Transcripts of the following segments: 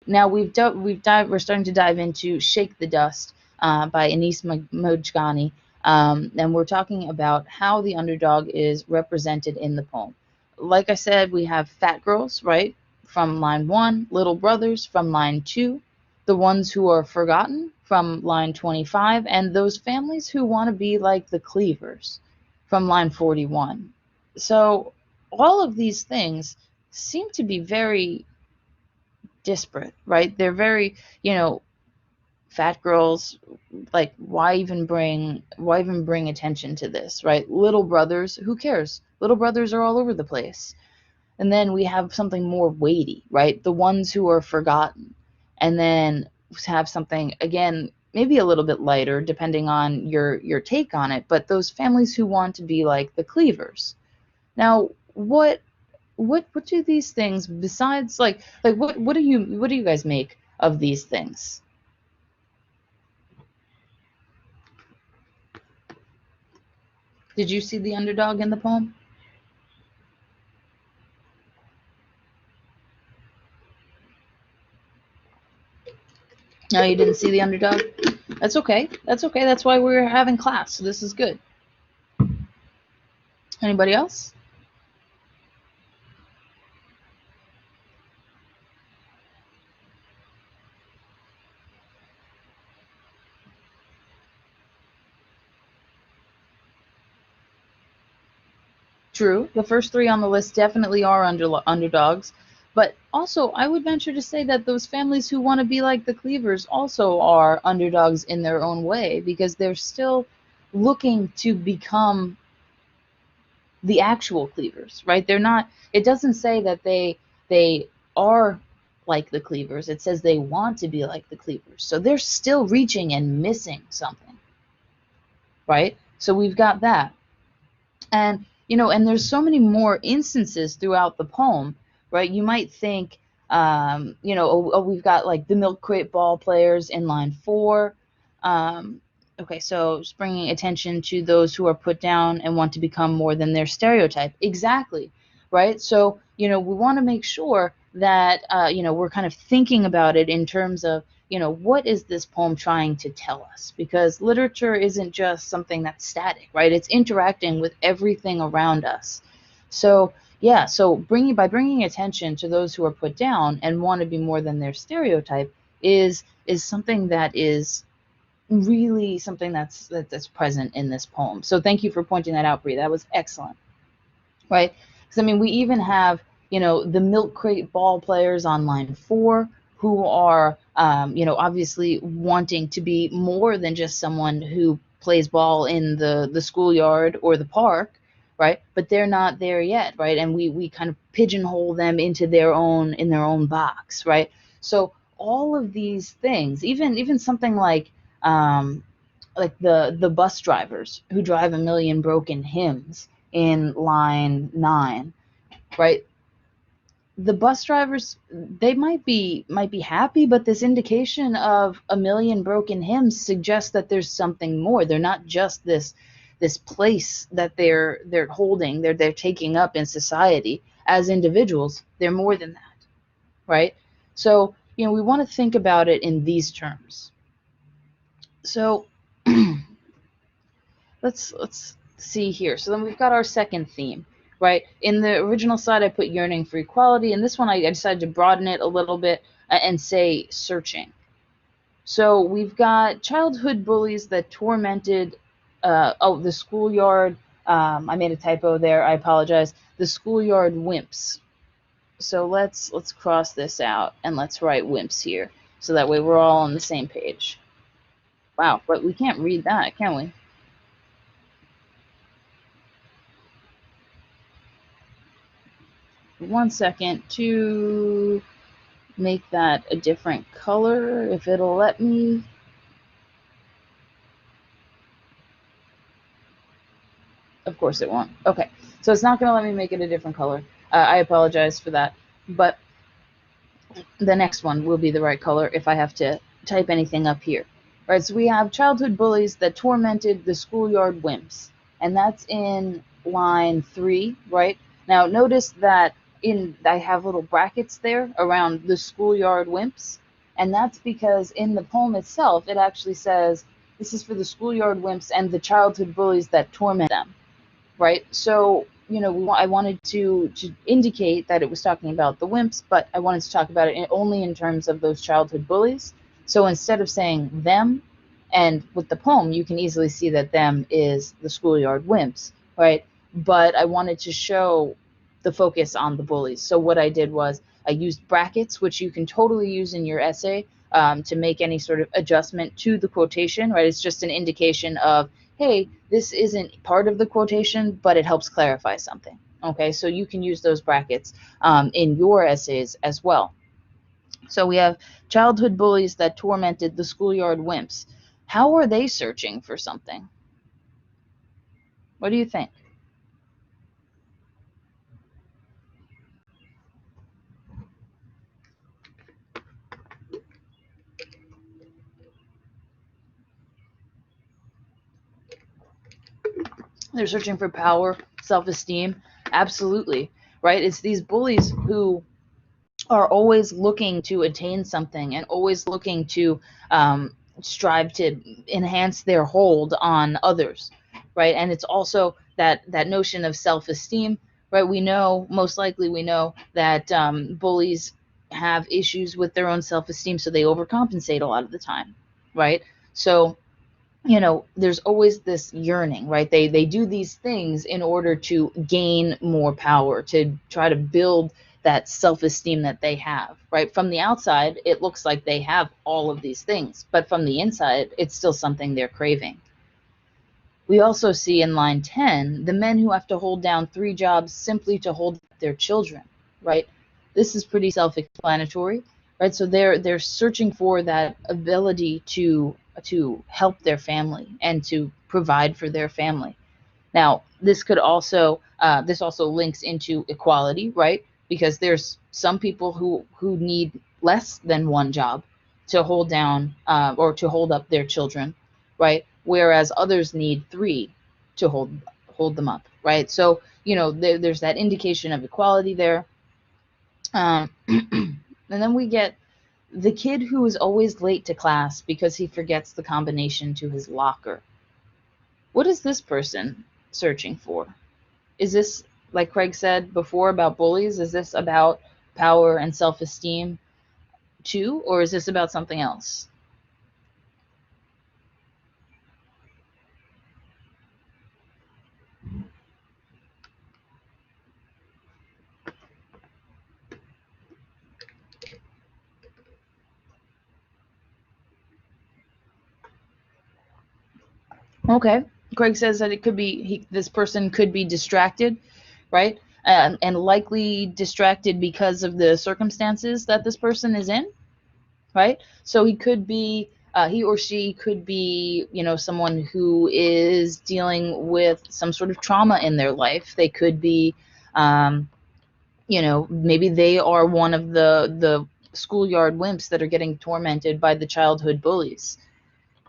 Now we're starting to dive into Shake the Dust by Anis Mojgani, and we're talking about how the underdog is represented in the poem. Like I said, we have fat girls, right, from line 1, little brothers from line 2, the ones who are forgotten from line 25, and those families who want to be like the cleavers from line 41. So all of these things seem to be very disparate, right? They're very, fat girls, like why even bring attention to this, right? Little brothers, who cares? Little brothers are all over the place. And then we have something more weighty, right? The ones who are forgotten. And then have something, again, maybe a little bit lighter depending on your take on it, but those families who want to be like the cleavers. Now, what do these things, besides like what do you guys make of these things? Did you see the underdog in the poem? No, you didn't see the underdog? That's okay. That's okay. That's why we're having class. So this is good. Anybody else? True. The first three on the list definitely are underdogs. But also, I would venture to say that those families who want to be like the Cleavers also are underdogs in their own way because they're still looking to become the actual Cleavers, right? They're not, it doesn't say that they are like the Cleavers. It says they want to be like the Cleavers. So they're still reaching and missing something, right? So we've got that. And and there's so many more instances throughout the poem, right? You might think, we've got like the milk crate ball players in line 4. Okay, so just bringing attention to those who are put down and want to become more than their stereotype. Exactly, right? So we want to make sure that we're kind of thinking about it in terms of what is this poem trying to tell us? Because literature isn't just something that's static, right? It's interacting with everything around us. So yeah, so bringing attention to those who are put down and want to be more than their stereotype is something that is really something that's present in this poem. So thank you for pointing that out, Bree. That was excellent, right? Because I mean, we even have the milk crate ball players on line 4 who are obviously wanting to be more than just someone who plays ball in the schoolyard or the park, right? But they're not there yet, right? And we kind of pigeonhole them into their own box, right? So all of these things, even something like the bus drivers who drive a million broken hymns in line 9, right? The bus drivers, they might be happy, but this indication of a million broken hymns suggests that there's something more. They're not just this place that they're holding, they're taking up in society as individuals. They're more than that, right? So we want to think about it in these terms. So let's see here. So then we've got our second theme, right? In the original side, I put yearning for equality. In this one, I decided to broaden it a little bit and say searching. So we've got childhood bullies that tormented, the schoolyard. I made a typo there. I apologize. The schoolyard wimps. So let's cross this out and let's write wimps here. So that way we're all on the same page. Wow, but we can't read that, can we? One second to make that a different color, if it'll let me. Of course it won't. Okay, so it's not going to let me make it a different color. I apologize for that, but the next one will be the right color if I have to type anything up here. All right, so we have childhood bullies that tormented the schoolyard wimps, and that's in line 3, right? Now notice that I have little brackets there around the schoolyard wimps, and that's because in the poem itself it actually says this is for the schoolyard wimps and the childhood bullies that torment them, right? So, I wanted to indicate that it was talking about the wimps, but I wanted to talk about it only in terms of those childhood bullies. So instead of saying them, and with the poem, you can easily see that them is the schoolyard wimps, right? But I wanted to show the focus on the bullies. So what I did was I used brackets, which you can totally use in your essay to make any sort of adjustment to the quotation, right? It's just an indication of, hey, this isn't part of the quotation, but it helps clarify something. Okay, so you can use those brackets in your essays as well. So we have childhood bullies that tormented the schoolyard wimps. How are they searching for something? What do you think? They're searching for power, self-esteem. Absolutely, right? It's these bullies who are always looking to attain something and always looking to strive to enhance their hold on others, right? And it's also that notion of self-esteem, right? We know, most likely we know that bullies have issues with their own self-esteem, so they overcompensate a lot of the time, right? So there's always this yearning, right? They do these things in order to gain more power, to try to build that self-esteem that they have, right? From the outside, it looks like they have all of these things, but from the inside, it's still something they're craving. We also see in line 10 the men who have to hold down 3 jobs simply to hold their children, right? This is pretty self-explanatory, right? So they're searching for that ability to help their family and to provide for their family. Now, this also links into equality, right? Because there's some people who need less than 1 job to hold down or to hold up their children, right? Whereas others need 3 to hold them up, right? So there's that indication of equality there. And then we get the kid who is always late to class because he forgets the combination to his locker. What is this person searching for? Is this, like Craig said before about bullies, is this about power and self-esteem too, or is this about something else? Okay. Craig says that it could be this person could be distracted, right? And likely distracted because of the circumstances that this person is in, right? So he or she could be, someone who is dealing with some sort of trauma in their life. They could be, maybe they are one of the schoolyard wimps that are getting tormented by the childhood bullies,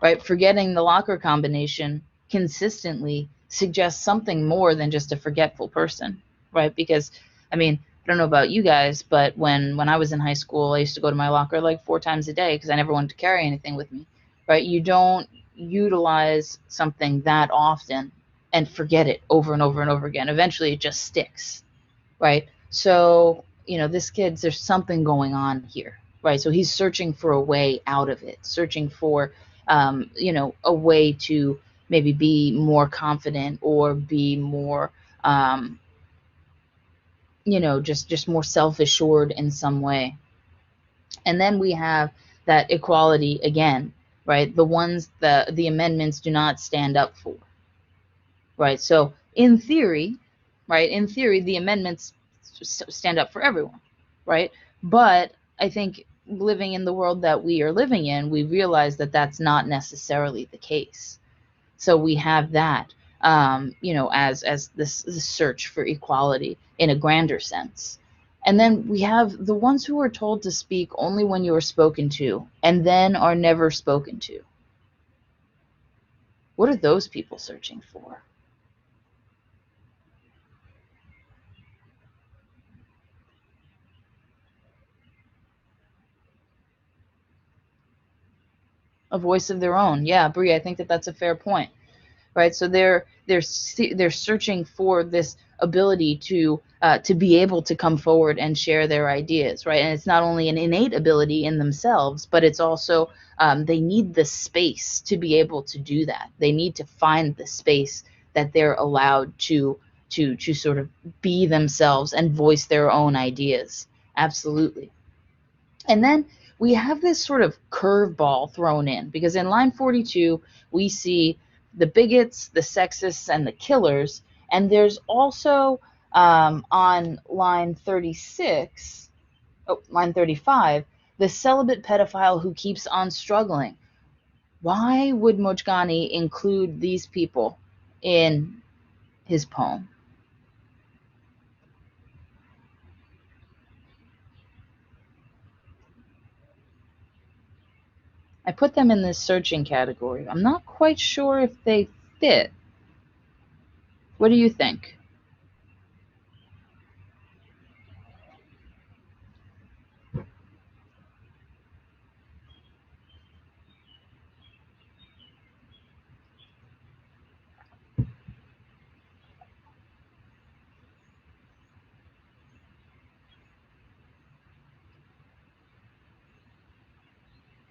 right? Forgetting the locker combination consistently suggests something more than just a forgetful person, right? Because, I mean, I don't know about you guys, but when I was in high school, I used to go to my locker like 4 times a day because I never wanted to carry anything with me, right? You don't utilize something that often and forget it over and over and over again. Eventually, it just sticks, right? So, there's something going on here, right? So he's searching for a way out of it, searching for, a way to maybe be more confident or be more, just more self-assured in some way. And then we have that equality again, right? The ones that the amendments do not stand up for, right? So in theory, right, in theory, the amendments stand up for everyone, right? But I think living in the world that we are living in, we realize that that's not necessarily the case. So we have that, as this search for equality in a grander sense. And then we have the ones who are told to speak only when you are spoken to, and then are never spoken to. What are those people searching for? A voice of their own. Yeah, Bree, I think that that's a fair point, right? So they're searching for this ability to be able to come forward and share their ideas, right? And it's not only an innate ability in themselves, but it's also they need the space to be able to do that. They need to find the space that they're allowed to sort of be themselves and voice their own ideas. Absolutely. And then we have this sort of curveball thrown in because in line 42, we see the bigots, the sexists, and the killers. And there's also on line 36, line 35, the celibate pedophile who keeps on struggling. Why would Mojgani include these people in his poem? I put them in this searching category. I'm not quite sure if they fit. What do you think?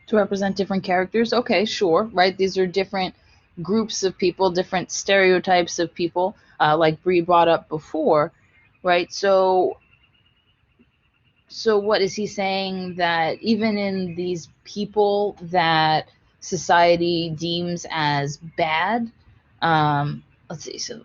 To represent different characters? Okay, sure, right? These are different groups of people, different stereotypes of people, like Bree brought up before, right? So what is he saying, that even in these people that society deems as bad, let's see, so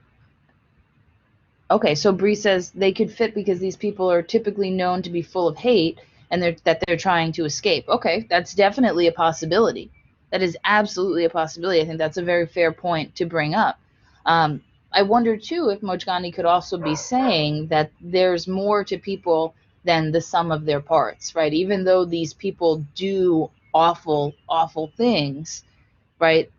okay, so Bree says they could fit because these people are typically known to be full of hate and they're trying to escape. Okay, that's definitely a possibility. That is absolutely a possibility. I think that's a very fair point to bring up. Um, I wonder too if Mojgani could also be saying that there's more to people than the sum of their parts, right? Even though these people do awful, awful things, right?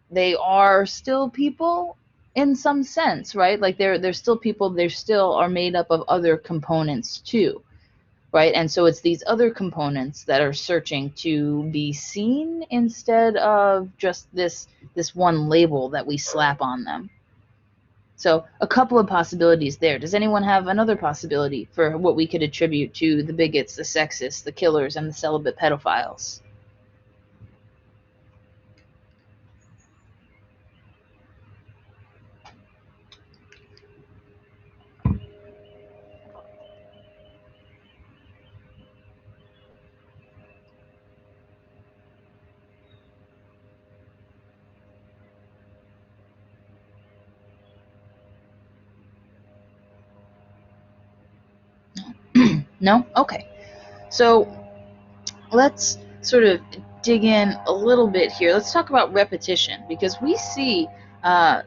They are still people in some sense, right? Like they're still people. They still are made up of other components too, right? And so it's these other components that are searching to be seen instead of just this one label that we slap on them. So a couple of possibilities there. Does anyone have another possibility for what we could attribute to the bigots, the sexists, the killers, and the celibate pedophiles? No? Okay. So let's sort of dig in a little bit here. Let's talk about repetition because we see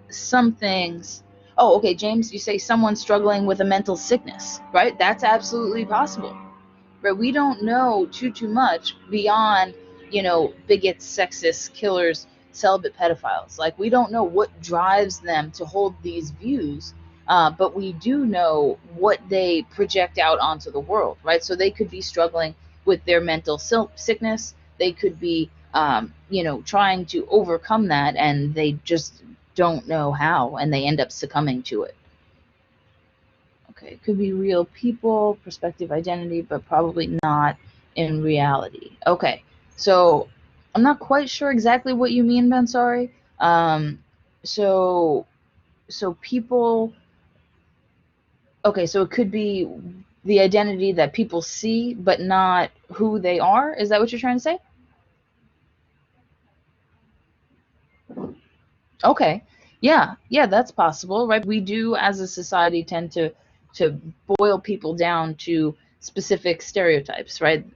some things. Oh, okay, James, you say someone struggling with a mental sickness, right? That's absolutely possible, right? We don't know too much beyond, bigots, sexists, killers, celibate pedophiles. Like we don't know what drives them to hold these views, but we do know what they project out onto the world, right? So they could be struggling with their mental sickness. They could be, trying to overcome that, and they just don't know how, and they end up succumbing to it. Okay, it could be real people, perspective, identity, but probably not in reality. Okay, so I'm not quite sure exactly what you mean, Ben. Sorry. So so people. Okay, so it could be the identity that people see, but not who they are. Is that what you're trying to say? Okay. Yeah, that's possible, right? We do as a society tend to boil people down to specific stereotypes, right?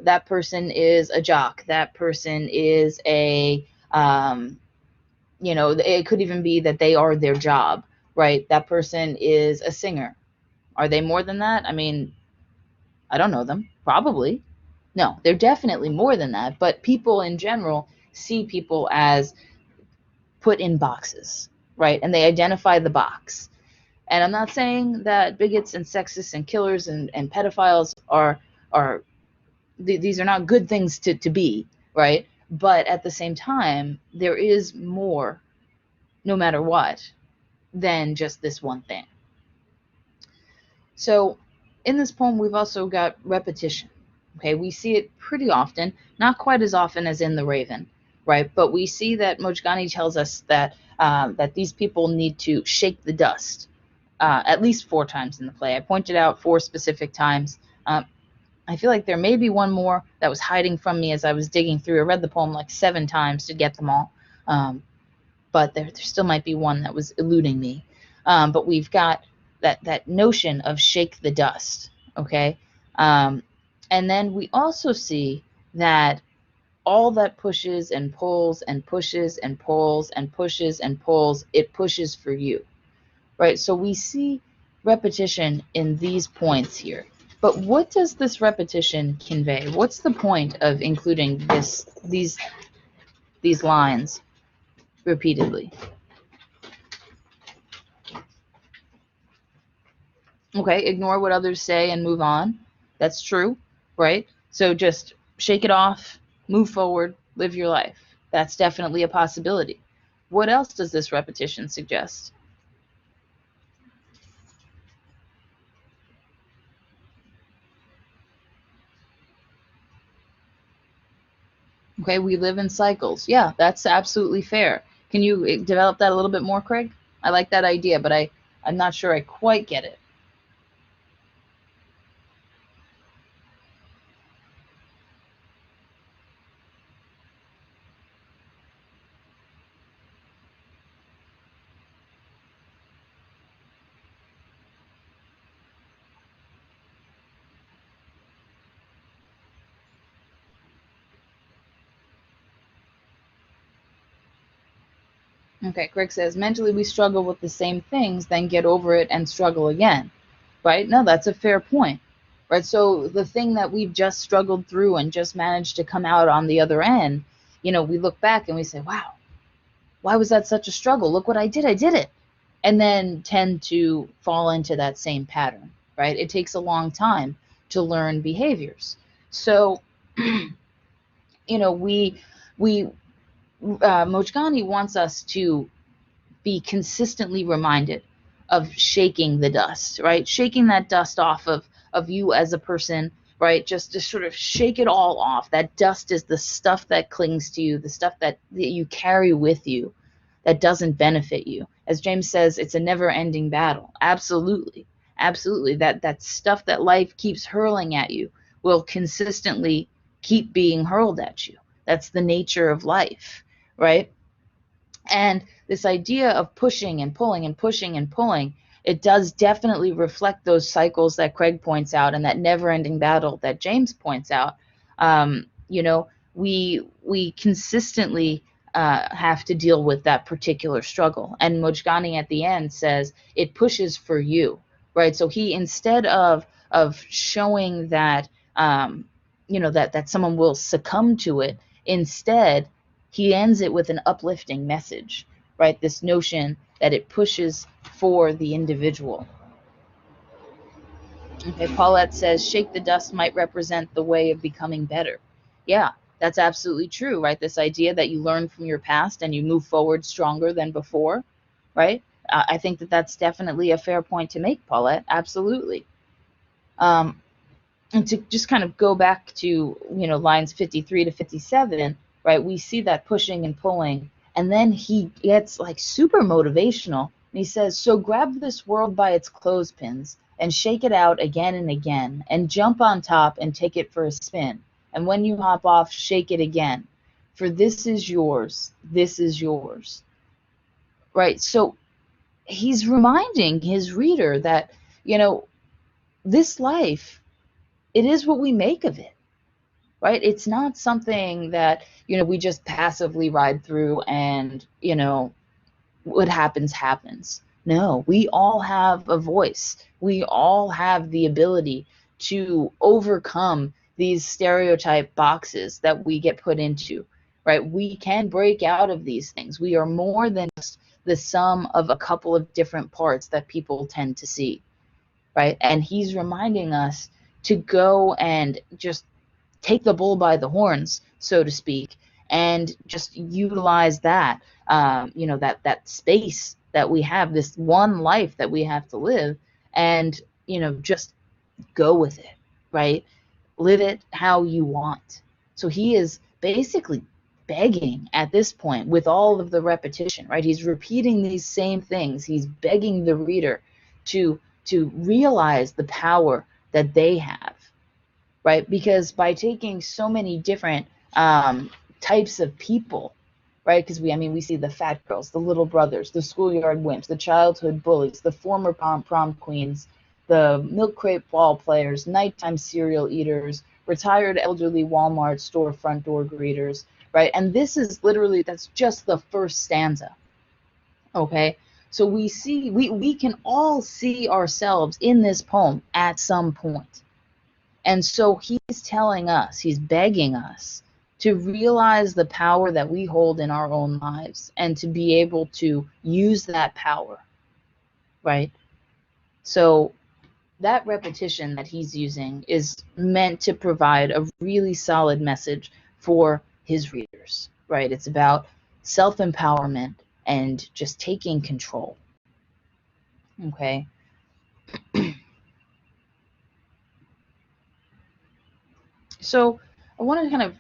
That person is a jock, that person is a it could even be that they are their job, right? That person is a singer. Are they more than that? I mean, I don't know them. Probably. No, they're definitely more than that, but people in general see people as put in boxes, right? And they identify the box. And I'm not saying that bigots and sexists and killers and pedophiles are these are not good things to be, right? But at the same time, there is more, no matter what, than just this one thing. So in this poem, we've also got repetition. Okay, we see it pretty often, not quite as often as in The Raven, right? But we see that Mojgani tells us that that these people need to shake the dust at least 4 times in the play. I pointed out 4 specific times. I feel like there may be one more that was hiding from me as I was digging through. I read the poem like 7 times to get them all, but there still might be one that was eluding me. But we've got that notion of shake the dust, okay? And then we also see that all that pushes and pulls and pushes and pulls and pushes and pulls, it pushes for you, right? So we see repetition in these points here. But what does this repetition convey? What's the point of including these lines repeatedly? Okay, ignore what others say and move on. That's true, right? So just shake it off, move forward, live your life. That's definitely a possibility. What else does this repetition suggest? Okay, we live in cycles. Yeah, that's absolutely fair. Can you develop that a little bit more, Craig? I like that idea, but I'm not sure I quite get it. Okay, Craig says, mentally we struggle with the same things, then get over it and struggle again, right? No, that's a fair point, right? So the thing that we've just struggled through and just managed to come out on the other end, we look back and we say, wow, why was that such a struggle? Look what I did it. And then tend to fall into that same pattern, right? It takes a long time to learn behaviors. So, we Mojgani wants us to be consistently reminded of shaking the dust, right? Shaking that dust off of you as a person, right? Just to sort of shake it all off. That dust is the stuff that clings to you, the stuff that you carry with you that doesn't benefit you. As James says, it's a never-ending battle. Absolutely. Absolutely. That stuff that life keeps hurling at you will consistently keep being hurled at you. That's the nature of life, right? And this idea of pushing and pulling and pushing and pulling, it does definitely reflect those cycles that Craig points out and that never-ending battle that James points out. We consistently have to deal with that particular struggle. And Mojgani at the end says it pushes for you, right? So he, instead of showing that that someone will succumb to it, instead he ends it with an uplifting message, right? This notion that it pushes for the individual. Okay, Paulette says, shake the dust might represent the way of becoming better. Yeah, that's absolutely true, right? This idea that you learn from your past and you move forward stronger than before, right? I think that that's definitely a fair point to make, Paulette. Absolutely. And to just kind of go back to lines 53 to 57, right? We see that pushing and pulling, and then he gets like super motivational, and he says, so grab this world by its clothespins and shake it out again and again and jump on top and take it for a spin, and when you hop off, shake it again, for this is yours, this is yours, right? So he's reminding his reader that this life, it is what we make of it, right? It's not something that, we just passively ride through and, what happens, happens. No, we all have a voice. We all have the ability to overcome these stereotype boxes that we get put into, right? We can break out of these things. We are more than just the sum of a couple of different parts that people tend to see, right? And he's reminding us to go and just take the bull by the horns, so to speak, and just utilize that, you know, that space that we have, this one life that we have to live, and, you know, just go with it, right? Live it how you want. So he is basically begging at this point with all of the repetition, right? He's repeating these same things. He's begging the reader to realize the power that they have, right? Because by taking so many different types of people, right? Because I mean, we see the fat girls, the little brothers, the schoolyard wimps, the childhood bullies, the former prom queens, the milk crate ball players, nighttime cereal eaters, retired elderly Walmart store front door greeters, right? And this is literally, that's just the first stanza, okay? So we can all see ourselves in this poem at some point. And so he's telling us, he's begging us to realize the power that we hold in our own lives and to be able to use that power, right? So that repetition that he's using is meant to provide a really solid message for his readers, right? It's about self-empowerment and just taking control, okay? So I want to kind of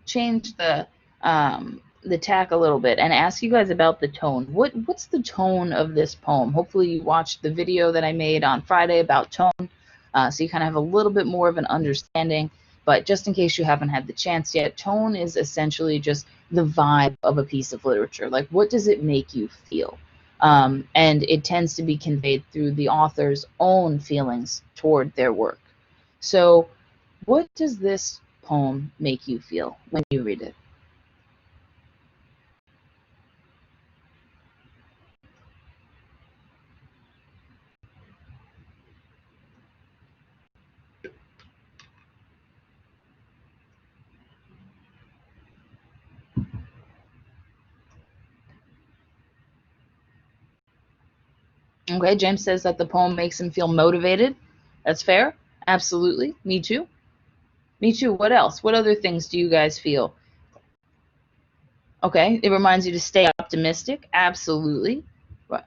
change the tack a little bit and ask you guys about the tone. What's the tone of this poem? Hopefully you watched the video that I made on Friday about tone, so you kind of have a little bit more of an understanding. But just in case you haven't had the chance yet, tone is essentially just the vibe of a piece of literature. Like, what does it make you feel? And it tends to be conveyed through the author's own feelings toward their work. So what does this poem make you feel when you read it? Okay, James says that the poem makes him feel motivated. That's fair. Absolutely. Me too. Me too. What else? What other things do you guys feel? Okay, it reminds you to stay optimistic. Absolutely. Right.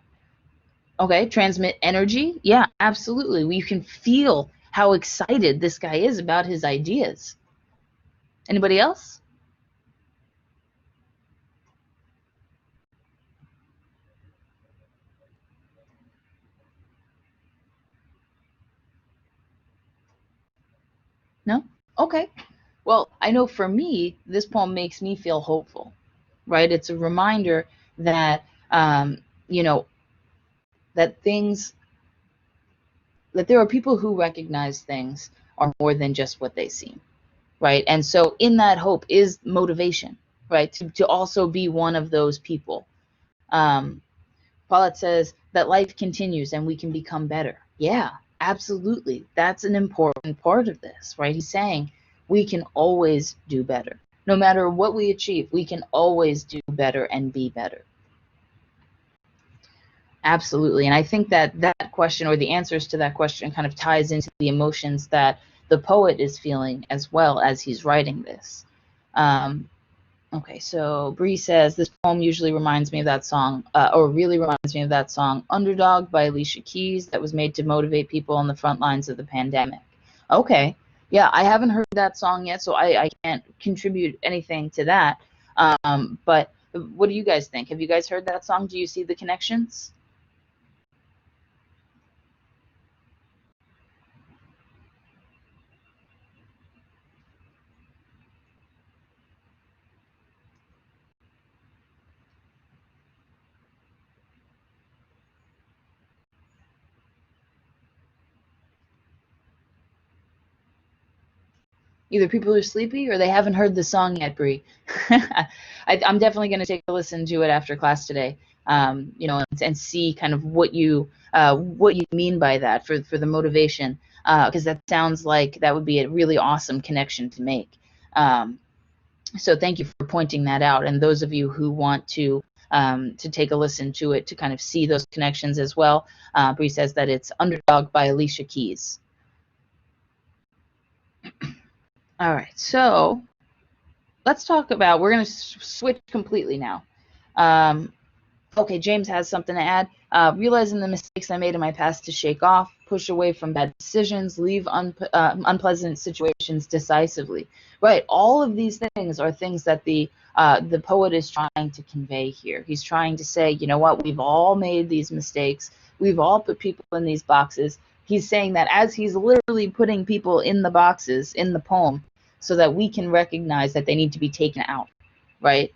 Okay, transmit energy. Yeah, absolutely. We can feel how excited this guy is about his ideas. Anybody else? No? Okay. Well, I know for me, this poem makes me feel hopeful, right? It's a reminder that, you know, that things, that there are people who recognize things are more than just what they seem, right? And so in that hope is motivation, right? To also be one of those people. Um, Paulette says that life continues and we can become better. Yeah, absolutely. That's an important part of this, right? He's saying we can always do better. No matter what we achieve, we can always do better and be better. Absolutely. And I think that that question, or the answers to that question, kind of ties into the emotions that the poet is feeling as well as he's writing this. Um, Okay, so Bree says this poem usually reminds me of that song, or really reminds me of that song, Underdog by Alicia Keys, that was made to motivate people on the front lines of the pandemic. Okay, yeah, I haven't heard that song yet, so I can't contribute anything to that. But what do you guys think? Have you guys heard that song? Do you see the connections? Either people are sleepy or they haven't heard the song yet, Bree. I'm definitely going to take a listen to it after class today, you know, and see kind of what you mean by that for the motivation, because that sounds like that would be a really awesome connection to make. Um, so thank you for pointing that out, and those of you who want to take a listen to it to kind of see those connections as well. Bree says that it's Underdog by Alicia Keys. All right, so let's talk about, we're going to switch completely now. Um, okay, James has something to add. Realizing the mistakes I made in my past to shake off, push away from bad decisions, leave unpleasant situations decisively. Right, all of these things are things that the poet is trying to convey here. He's trying to say, you know what, we've all made these mistakes. We've all put people in these boxes. He's saying that as he's literally putting people in the boxes in the poem so that we can recognize that they need to be taken out, right?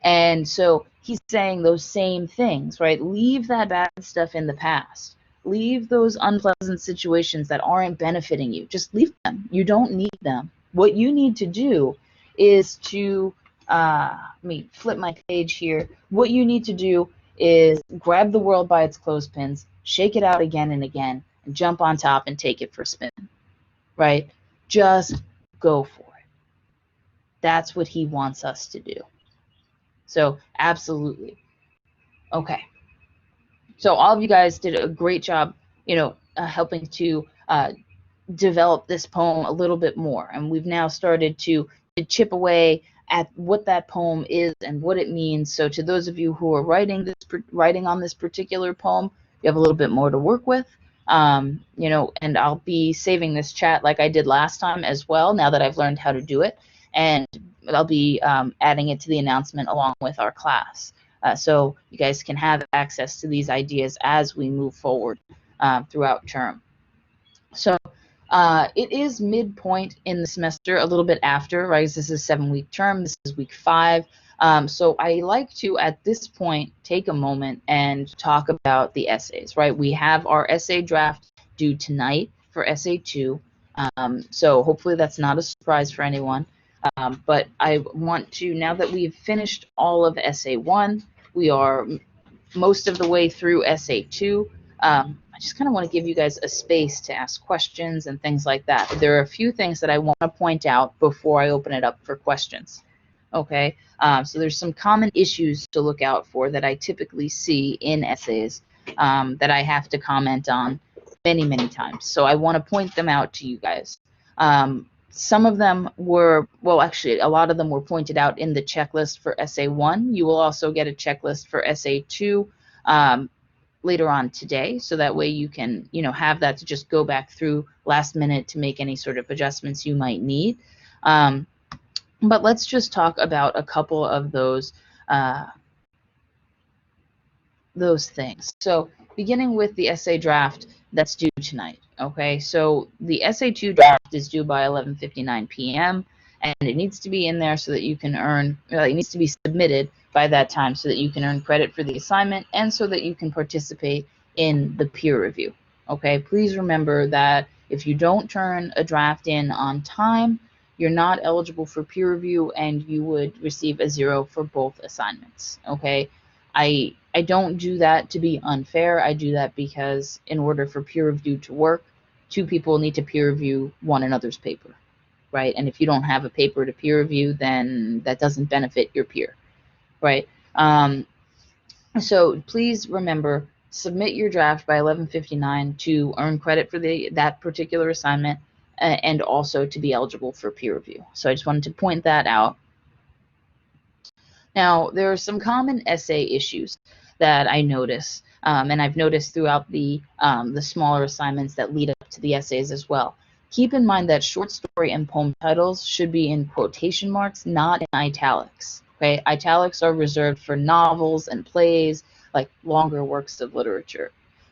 And so he's saying those same things, right? Leave that bad stuff in the past. Leave those unpleasant situations that aren't benefiting you. Just leave them. You don't need them. What you need to do is to, let me flip my page here. What you need to do is grab the world by its clothespins, shake it out again and again, and jump on top and take it for a spin, right? Just go for it. That's what he wants us to do. So, absolutely. Okay. So all of you guys did a great job, helping to develop this poem a little bit more. And we've now started to chip away at what that poem is and what it means. So to those of you who are writing on this particular poem, you have a little bit more to work with. And I'll be saving this chat like I did last time as well, now that I've learned how to do it. And I'll be adding it to the announcement along with our class. So you guys can have access to these ideas as we move forward throughout term. So it is midpoint in the semester, a little bit after, right? This is a 7-week term. This is week 5. So I like to, at this point, take a moment and talk about the essays, right? We have our essay draft due tonight for essay 2. So hopefully that's not a surprise for anyone. But I want to, now that we've finished all of essay 1, we are most of the way through essay 2. I just kind of want to give you guys a space to ask questions and things like that. There are a few things that I want to point out before I open it up for questions. Okay, so there's some common issues to look out for that I typically see in essays that I have to comment on many, many times. So I want to point them out to you guys. Some of them were, well, actually, a lot of them were pointed out in the checklist for essay 1. You will also get a checklist for essay 2 later on today, so that way you can, have that to just go back through last minute to make any sort of adjustments you might need. But let's just talk about a couple of those things. So beginning with the essay draft that's due tonight. Okay, so the essay 2 draft is due by 11:59 p.m. and it needs to be in there so that you can earn, it needs to be submitted by that time so that you can earn credit for the assignment and so that you can participate in the peer review. Okay, please remember that if you don't turn a draft in on time, you're not eligible for peer review and you would receive a 0 for both assignments. Okay, I don't do that to be unfair. I do that because in order for peer review to work, 2 people need to peer review one another's paper, right? And if you don't have a paper to peer review, then that doesn't benefit your peer, right? So please remember, submit your draft by 11:59 to earn credit for that particular assignment and also to be eligible for peer review. So I just wanted to point that out. Now, there are some common essay issues that I notice, and I've noticed throughout the smaller assignments that lead up to the essays as well. Keep in mind that short story and poem titles should be in quotation marks, not in italics. Okay, italics are reserved for novels and plays, like longer works of literature.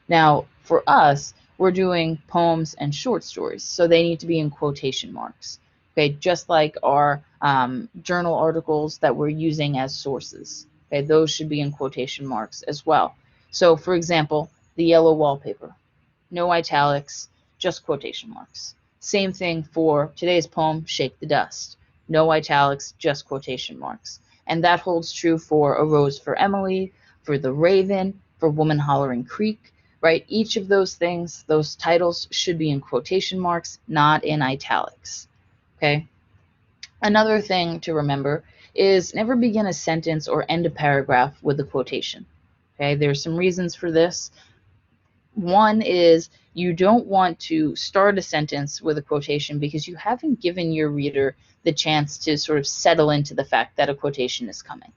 Now, for us, we're doing poems and short stories, so they need to be in quotation marks. Okay, just like our journal articles that we're using as sources. Okay, those should be in quotation marks as well. So, for example, the yellow wallpaper, no italics, just quotation marks. Same thing for today's poem, Shake the Dust. No italics, just quotation marks. And that holds true for A Rose for Emily, for The Raven, for Woman Hollering Creek, right? Each of those things, those titles should be in quotation marks, not in italics. Okay? Another thing to remember is never begin a sentence or end a paragraph with a quotation. Okay, there's some reasons for this. One is you don't want to start a sentence with a quotation because you haven't given your reader the chance to sort of settle into the fact that a quotation is coming.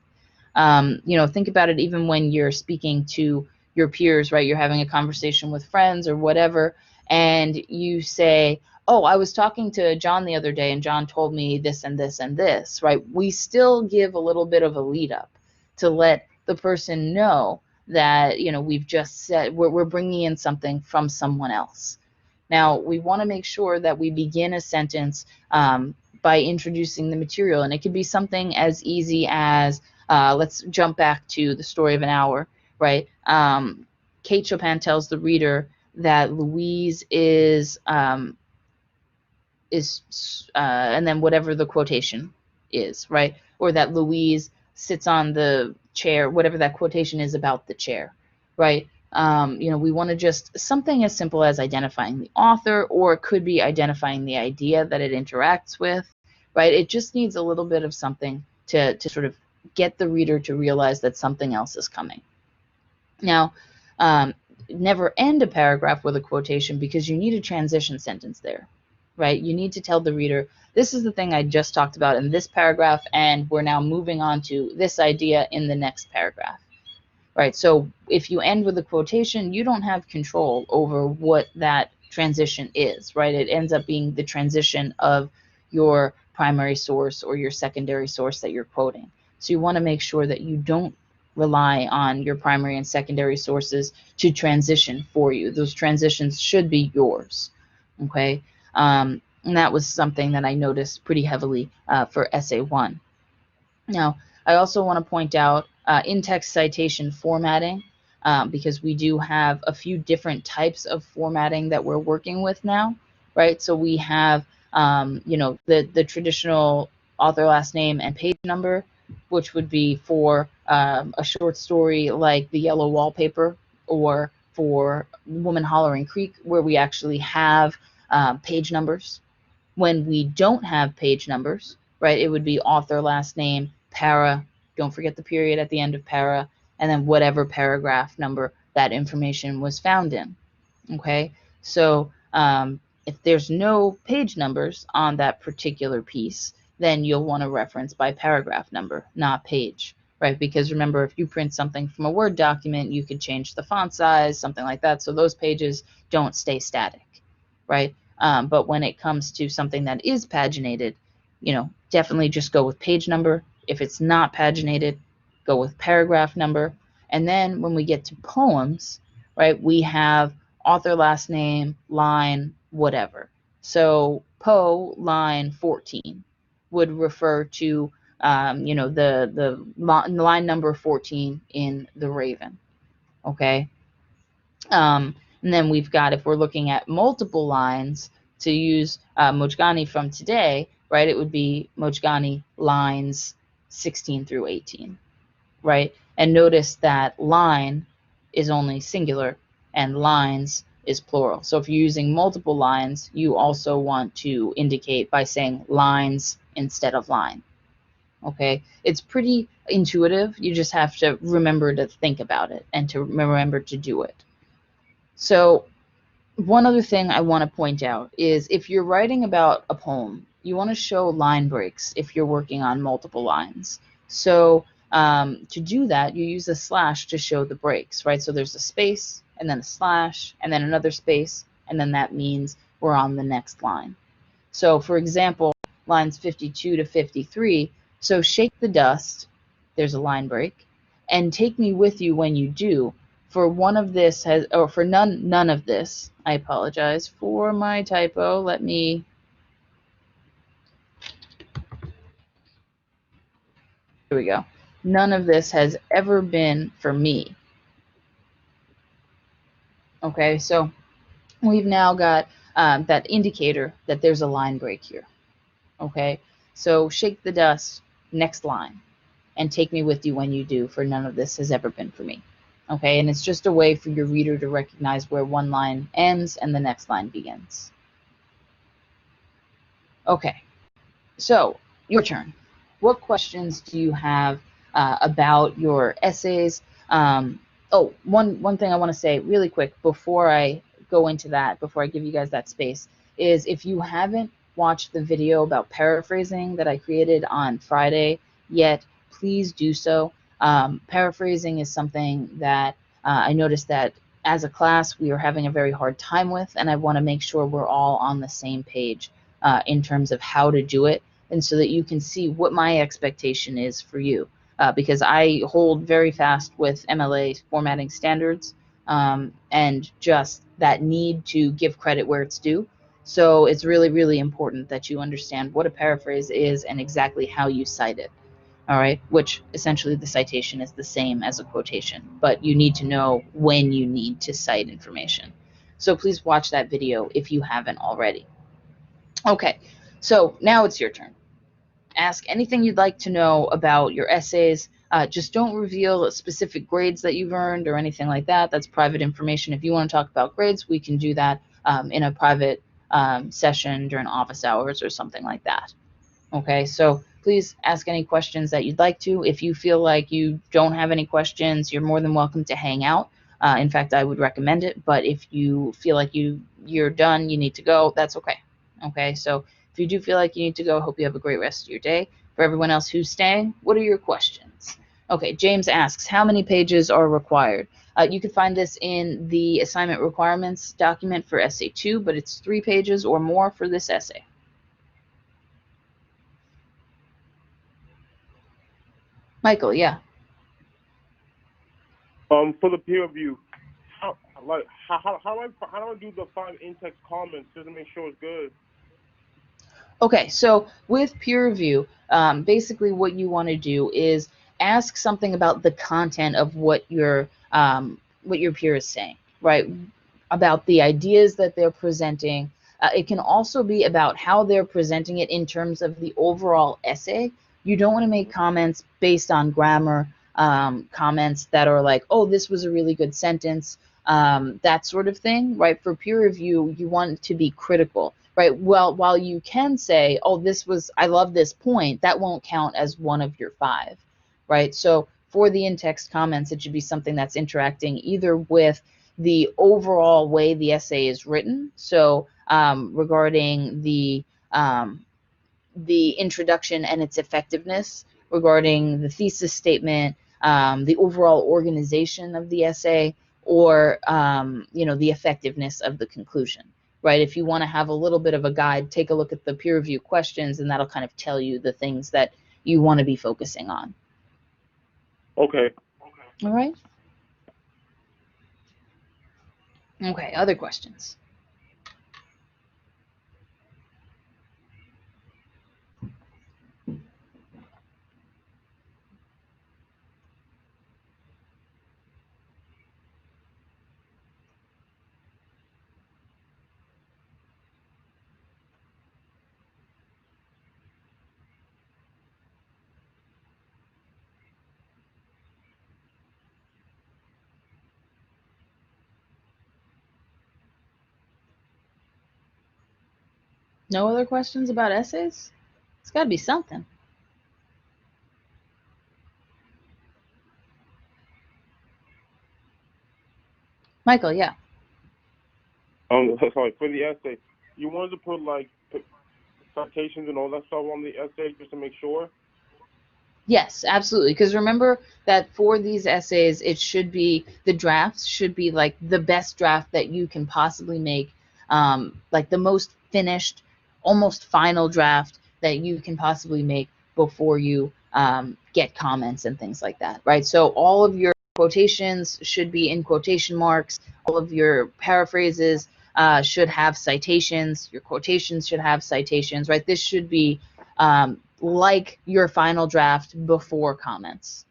Think about it even when you're speaking to your peers, right? You're having a conversation with friends or whatever, and you say, oh, I was talking to John the other day and John told me this and this and this, right? We still give a little bit of a lead up to let the person know that, we've just said we're bringing in something from someone else. Now, we want to make sure that we begin a sentence by introducing the material, and it could be something as easy as, let's jump back to the story of an hour, right? Kate Chopin tells the reader that Louise is, and then whatever the quotation is, right? Or that Louise sits on the chair, whatever that quotation is about the chair, right? We want to just something as simple as identifying the author, or it could be identifying the idea that it interacts with, right? It just needs a little bit of something to sort of get the reader to realize that something else is coming. Now, never end a paragraph with a quotation because you need a transition sentence there, right? You need to tell the reader, this is the thing I just talked about in this paragraph, and we're now moving on to this idea in the next paragraph, right? So if you end with a quotation, you don't have control over what that transition is, right? It ends up being the transition of your primary source or your secondary source that you're quoting. So you want to make sure that you don't rely on your primary and secondary sources to transition for you. Those transitions should be yours, okay? And that was something that I noticed pretty heavily for Essay 1. Now, I also want to point out in-text citation formatting, because we do have a few different types of formatting that we're working with now, right? So we have, the traditional author last name and page number, which would be for a short story like The Yellow Wallpaper, or for Woman Hollering Creek, where we actually have page numbers. When we don't have page numbers, right, it would be author last name, para, don't forget the period at the end of para, and then whatever paragraph number that information was found in, okay? So if there's no page numbers on that particular piece, then you'll want to reference by paragraph number, not page, right? Because remember, if you print something from a Word document, you could change the font size, something like that, so those pages don't stay static, right? But when it comes to something that is paginated, definitely just go with page number. If it's not paginated, go with paragraph number. And then when we get to poems, right, we have author last name, line, whatever. So Poe, line 14, would refer to, the line number 14 in The Raven, okay? And then we've got, if we're looking at multiple lines, to use Mojgani from today, right, it would be Mojgani lines 16 through 18, right? And notice that line is only singular and lines is plural. So if you're using multiple lines, you also want to indicate by saying lines instead of line, okay? It's pretty intuitive. You just have to remember to think about it and to remember to do it. So one other thing I want to point out is if you're writing about a poem, you want to show line breaks if you're working on multiple lines. So to do that, you use a slash to show the breaks, right? So there's a space, and then a slash, and then another space, and then that means we're on the next line. So for example, lines 52 to 53, so shake the dust, there's a line break, and take me with you when you do. For one of this has, or for none of this, I apologize for my typo. Let me, here we go. None of this has ever been for me. Okay, so we've now got that indicator that there's a line break here. Okay, so shake the dust, next line, and take me with you when you do, for none of this has ever been for me. Okay, and it's just a way for your reader to recognize where one line ends and the next line begins. Okay, so your turn. What questions do you have about your essays? Oh, one thing I want to say really quick before I go into that, before I give you guys that space, is if you haven't watched the video about paraphrasing that I created on Friday yet, please do so. Paraphrasing is something that I noticed that as a class we are having a very hard time with, and I want to make sure we're all on the same page in terms of how to do it, and so that you can see what my expectation is for you. Because I hold very fast with MLA formatting standards, and just that need to give credit where it's due. So it's really, really important that you understand what a paraphrase is and exactly how you cite it. All right, which essentially the citation is the same as a quotation, but you need to know when you need to cite information. So please watch that video if you haven't already. Okay, so now it's your turn. Ask anything you'd like to know about your essays. Just don't reveal specific grades that you've earned or anything like that. That's private information. If you want to talk about grades, we can do that in a private session during office hours or something like that. Okay, so please ask any questions that you'd like to. If you feel like you don't have any questions, you're more than welcome to hang out. In fact, I would recommend it. But if you feel like you're done, you need to go, that's okay. Okay, so if you do feel like you need to go, I hope you have a great rest of your day. For everyone else who's staying, what are your questions? Okay, James asks, how many pages are required? You can find this in the assignment requirements document for Essay 2, but it's 3 pages or more for this essay. Michael, yeah. For the peer review, how do I do the 5 in-text comments just to make sure it's good? Okay, so with peer review, basically what you want to do is ask something about the content of what your peer is saying, right? About the ideas that they're presenting. It can also be about how they're presenting it in terms of the overall essay. You don't want to make comments based on grammar, comments that are like, oh, this was a really good sentence, that sort of thing, right? For peer review, you want to be critical, right? Well, while you can say, oh, I love this point, that won't count as one of your 5, right? So for the in-text comments, it should be something that's interacting either with the overall way the essay is written. So regarding the introduction and its effectiveness, regarding the thesis statement, the overall organization of the essay, or the effectiveness of the conclusion. Right? If you want to have a little bit of a guide, take a look at the peer review questions, and that'll kind of tell you the things that you want to be focusing on. Okay. All right. Okay. Other questions? No other questions about essays? It's got to be something. Michael, yeah. Sorry, for the essay, you wanted to put like citations and all that stuff on the essay just to make sure? Yes, absolutely. Because remember that for these essays, the drafts should be like the best draft that you can possibly make, like the most finished, almost final draft that you can possibly make before you get comments and things like that, right? So all of your quotations should be in quotation marks. All of your paraphrases should have citations. Your quotations should have citations, right? This should be like your final draft before comments.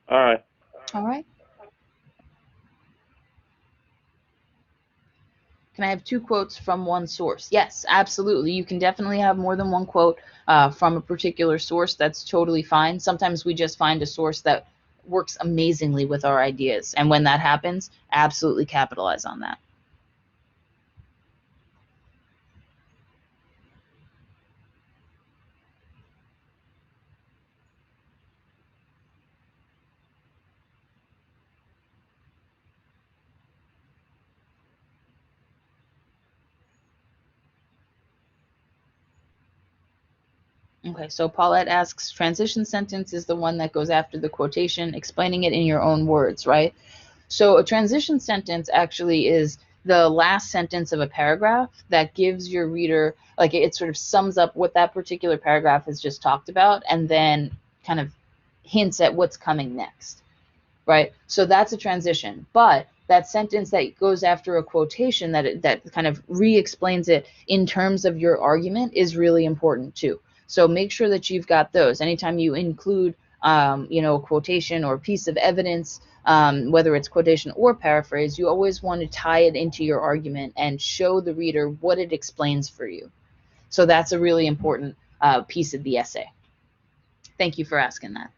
All right. All right. Can I have 2 quotes from one source? Yes, absolutely. You can definitely have more than one quote from a particular source. That's totally fine. Sometimes we just find a source that works amazingly with our ideas. And when that happens, absolutely capitalize on that. Okay, so Paulette asks, transition sentence is the one that goes after the quotation, explaining it in your own words, right? So a transition sentence actually is the last sentence of a paragraph that gives your reader, like it sort of sums up what that particular paragraph has just talked about and then kind of hints at what's coming next, right? So that's a transition. But that sentence that goes after a quotation that kind of re-explains it in terms of your argument is really important too. So make sure that you've got those. Anytime you include, a quotation or a piece of evidence, whether it's quotation or paraphrase, you always want to tie it into your argument and show the reader what it explains for you. So that's a really important piece of the essay. Thank you for asking that.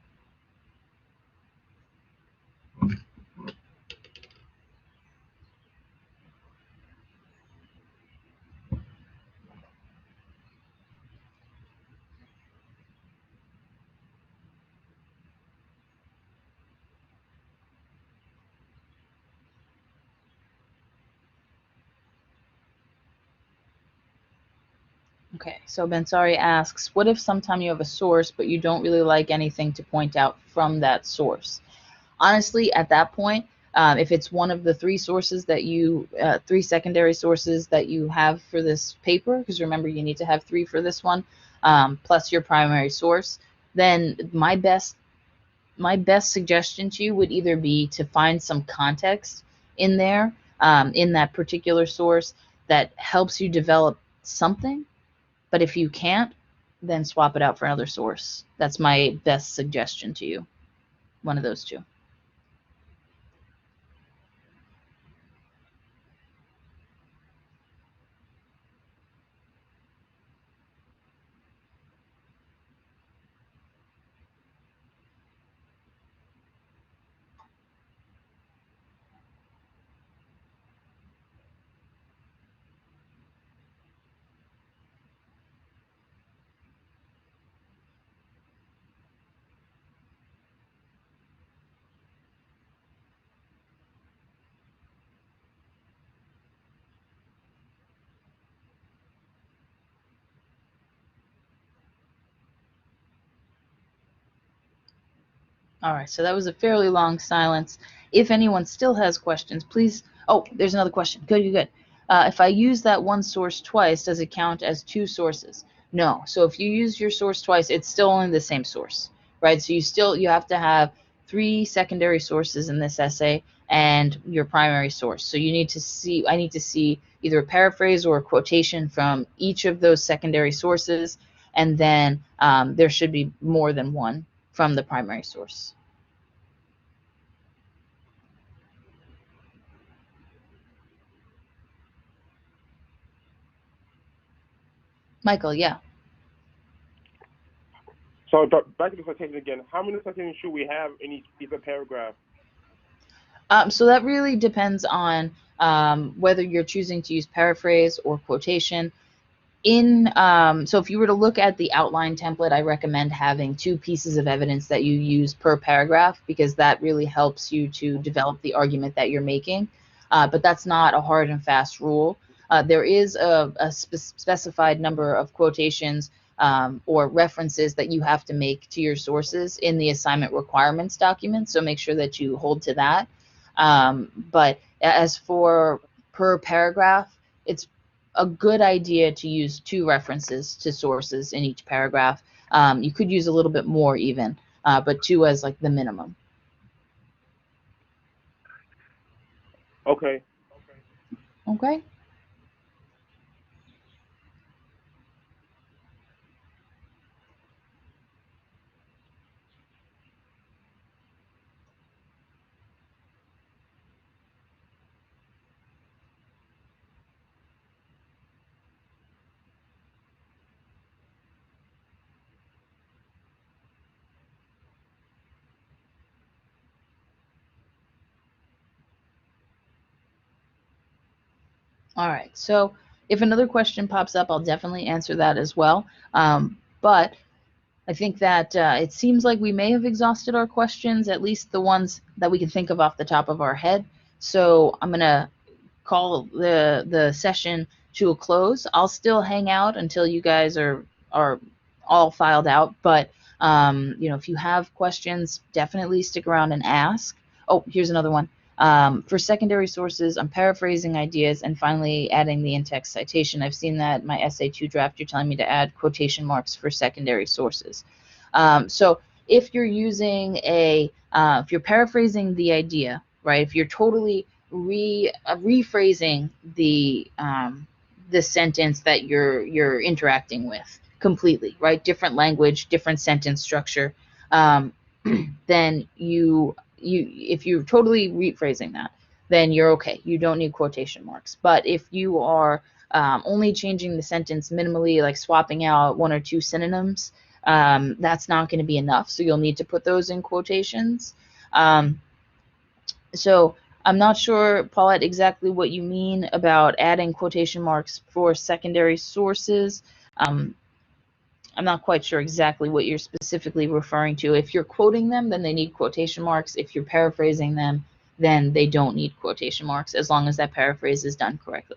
Okay, so Bensari asks, what if sometime you have a source, but you don't really like anything to point out from that source? Honestly, at that point, if it's one of the three sources that three secondary sources that you have for this paper, because remember you need to have three for this one, plus your primary source, then my best suggestion to you would either be to find some context in there, in that particular source that helps you develop something. But if you can't, then swap it out for another source. That's my best suggestion to you. One of those two. All right, so that was a fairly long silence. If anyone still has questions, please. Oh, there's another question. Good, good, good. If I use that one source twice, does it count as two sources? No. So if you use your source twice, it's still only the same source, right? So you have to have three secondary sources in this essay and your primary source. So I need to see either a paraphrase or a quotation from each of those secondary sources, and then there should be more than one from the primary source. Michael, yeah. So back to the citation again. How many citations should we have in each piece of paragraph? So that really depends on whether you're choosing to use paraphrase or quotation. So if you were to look at the outline template, I recommend having two pieces of evidence that you use per paragraph, because that really helps you to develop the argument that you're making. But that's not a hard and fast rule. There is a specified number of quotations or references that you have to make to your sources in the assignment requirements document, so make sure that you hold to that. But as for per paragraph, it's a good idea to use two references to sources in each paragraph. You could use a little bit more even, but two as like the minimum. Okay. Okay. All right. So if another question pops up, I'll definitely answer that as well. But I think that it seems like we may have exhausted our questions, at least the ones that we can think of off the top of our head. So I'm going to call the session to a close. I'll still hang out until you guys are all filed out, but you know, if you have questions, definitely stick around and ask. Oh, here's another one. For secondary sources, I'm paraphrasing ideas and finally adding the in-text citation. I've seen that my essay 2 draft, you're telling me to add quotation marks for secondary sources. So if you're using if you're paraphrasing the idea, right? If you're totally rephrasing the sentence that you're interacting with completely, right? Different language, different sentence structure. Then if you're totally rephrasing that, then you're okay. You don't need quotation marks. But if you are only changing the sentence minimally, like swapping out one or two synonyms, that's not going to be enough. So you'll need to put those in quotations. So I'm not sure, Paulette, exactly what you mean about adding quotation marks for secondary sources. I'm not quite sure exactly what you're specifically referring to. If you're quoting them, then they need quotation marks. If you're paraphrasing them, then they don't need quotation marks, as long as that paraphrase is done correctly.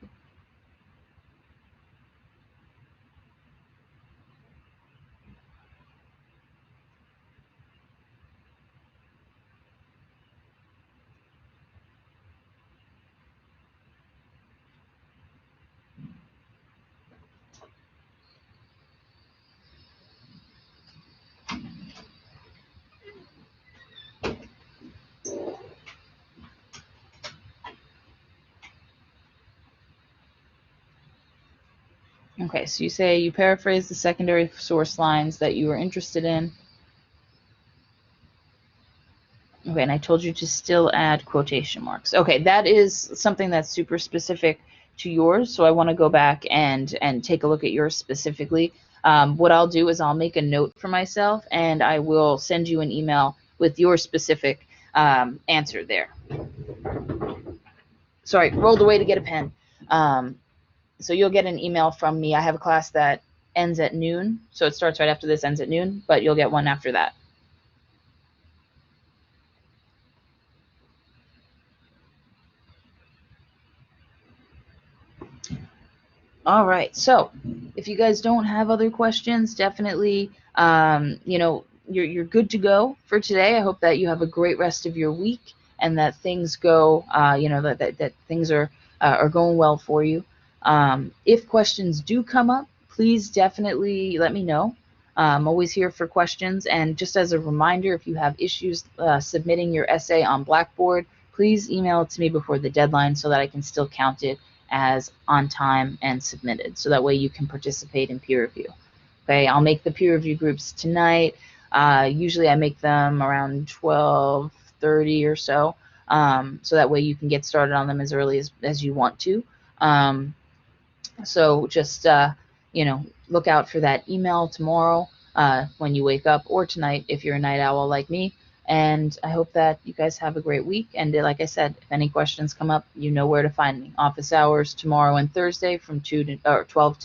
Okay, so you say you paraphrase the secondary source lines that you were interested in. Okay, and I told you to still add quotation marks. Okay, that is something that's super specific to yours, so I want to go back and take a look at yours specifically. What I'll do is I'll make a note for myself, and I will send you an email with your specific answer there. Sorry, rolled away to get a pen. So you'll get an email from me. I have a class that ends at noon, so it starts right after this, ends at noon, but you'll get one after that. All right, so if you guys don't have other questions, definitely, you know, you're good to go for today. I hope that you have a great rest of your week and that things go, you know, that things are going well for you. If questions do come up, please definitely let me know. I'm always here for questions. And just as a reminder, if you have issues submitting your essay on Blackboard, please email it to me before the deadline so that I can still count it as on time and submitted, so that way you can participate in peer review. Okay, I'll make the peer review groups tonight. Usually I make them around 12:30 or so, so that way you can get started on them as early as you want to. So just, you know, look out for that email tomorrow when you wake up, or tonight if you're a night owl like me. And I hope that you guys have a great week. And like I said, if any questions come up, you know where to find me. Office hours tomorrow and Thursday from 2 to or 12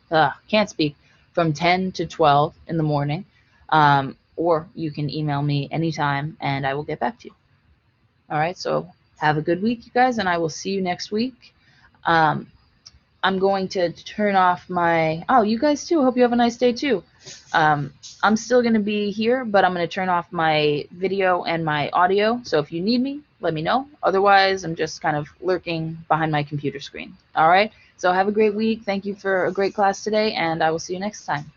to can't speak, from 10 to 12 in the morning. Or you can email me anytime and I will get back to you. All right, so have a good week, you guys, and I will see you next week. I'm going to turn off my, oh, you guys too. Hope you have a nice day too. I'm still going to be here, but I'm going to turn off my video and my audio. So if you need me, let me know. Otherwise, I'm just kind of lurking behind my computer screen. All right. So have a great week. Thank you for a great class today, and I will see you next time.